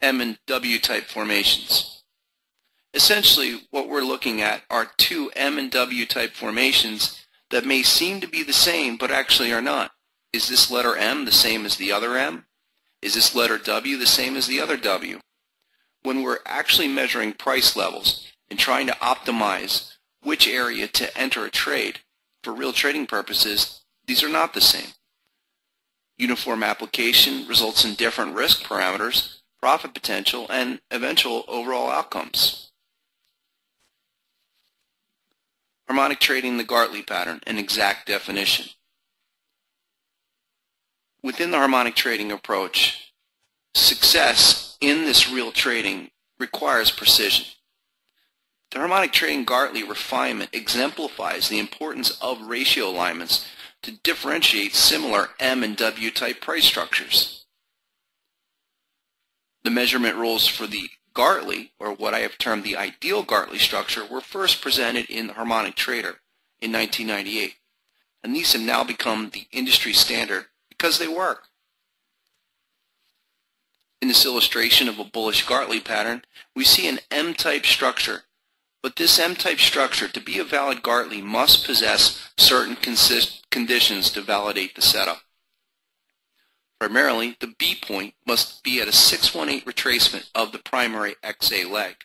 M and W type formations. Essentially, what we're looking at are two M and W type formations that may seem to be the same but actually are not. Is this letter M the same as the other M? Is this letter W the same as the other W? When we're actually measuring price levels and trying to optimize which area to enter a trade for real trading purposes, these are not the same. Uniform application results in different risk parameters, profit potential, and eventual overall outcomes. Harmonic trading, the Gartley pattern, an exact definition. Within the harmonic trading approach, success in this real trading requires precision. The harmonic trading Gartley refinement exemplifies the importance of ratio alignments to differentiate similar M and W type price structures. The measurement rules for the Gartley, or what I have termed the ideal Gartley structure, were first presented in the Harmonic Trader in 1998, and these have now become the industry standard because they work. In this illustration of a bullish Gartley pattern, we see an M-type structure, but this M-type structure, to be a valid Gartley, must possess certain conditions to validate the setup. Primarily, the B point must be at a 618 retracement of the primary XA leg.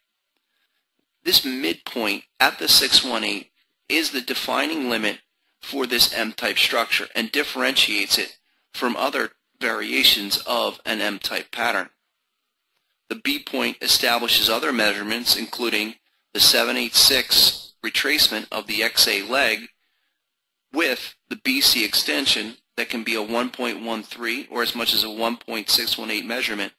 This midpoint at the 618 is the defining limit for this M-type structure and differentiates it from other variations of an M-type pattern. The B point establishes other measurements, including the 786 retracement of the XA leg with the BC extension that can be a 1.13 or as much as a 1.618 measurement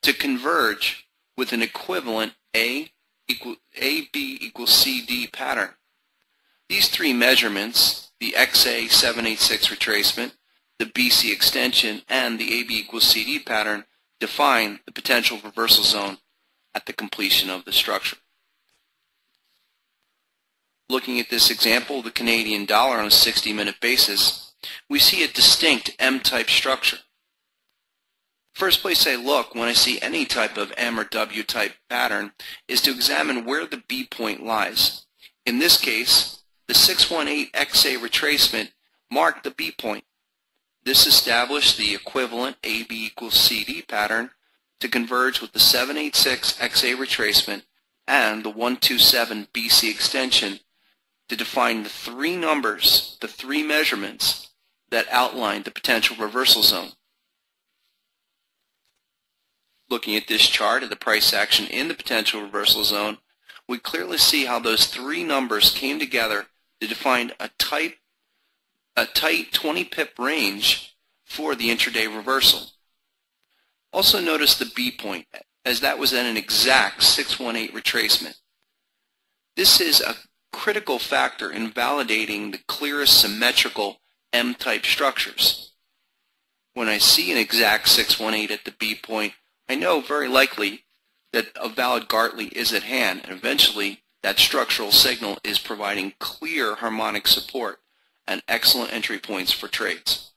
to converge with an equivalent AB equals CD pattern. These three measurements, the XA 786 retracement, the BC extension, and the AB equals CD pattern, define the potential reversal zone at the completion of the structure. Looking at this example, the Canadian dollar on a 60-minute basis, we see a distinct M-type structure. First place I look when I see any type of M or W type pattern is to examine where the B point lies. In this case, the 618 XA retracement marked the B point. This established the equivalent AB equals CD pattern to converge with the 786 XA retracement and the 127 BC extension to define the three numbers, the three measurements that outline the potential reversal zone. Looking at this chart of the price action in the potential reversal zone, we clearly see how those three numbers came together to define a tight 20 pip range for the intraday reversal. Also notice the B point, as that was at an exact 618 retracement. This is a critical factor in validating the clearest symmetrical M-type structures. When I see an exact 618 at the B point, I know very likely that a valid Gartley is at hand, and eventually that structural signal is providing clear harmonic support and excellent entry points for trades.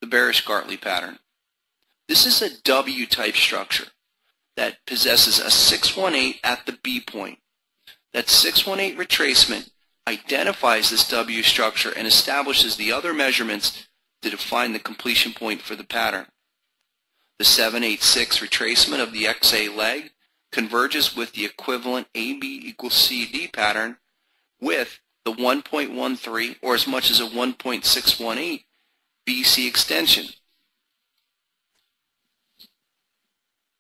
The bearish Gartley pattern. This is a W-type structure that possesses a 618 at the B point. That 618 retracement identifies this W structure and establishes the other measurements to define the completion point for the pattern. The 786 retracement of the XA leg converges with the equivalent AB equals CD pattern with the 1.13 or as much as a 1.618 BC extension.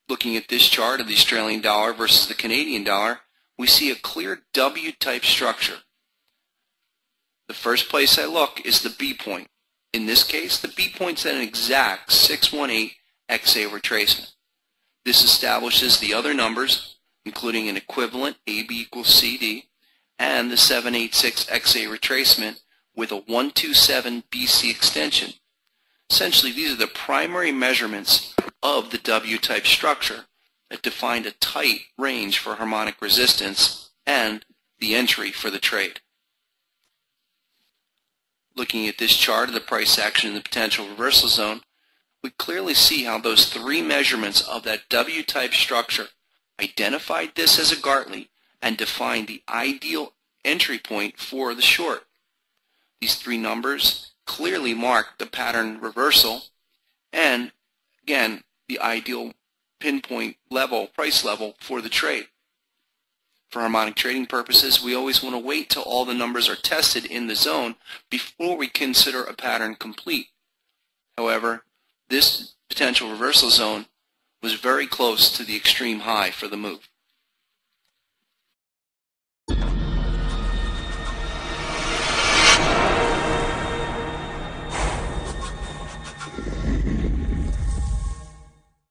Looking at this chart of the Australian dollar versus the Canadian dollar, we see a clear W-type structure. The first place I look is the B point. In this case, the B point's at an exact 618 XA retracement. This establishes the other numbers, including an equivalent AB equals CD and the 786 XA retracement with a 127 BC extension. Essentially, these are the primary measurements of the W-type structure that defined a tight range for harmonic resistance and the entry for the trade. Looking at this chart of the price action in the potential reversal zone, we clearly see how those three measurements of that W-type structure identified this as a Gartley and defined the ideal entry point for the short. These three numbers clearly mark the pattern reversal and, again, the ideal pinpoint level, price level for the trade. For harmonic trading purposes, we always want to wait till all the numbers are tested in the zone before we consider a pattern complete. However, this potential reversal zone was very close to the extreme high for the move.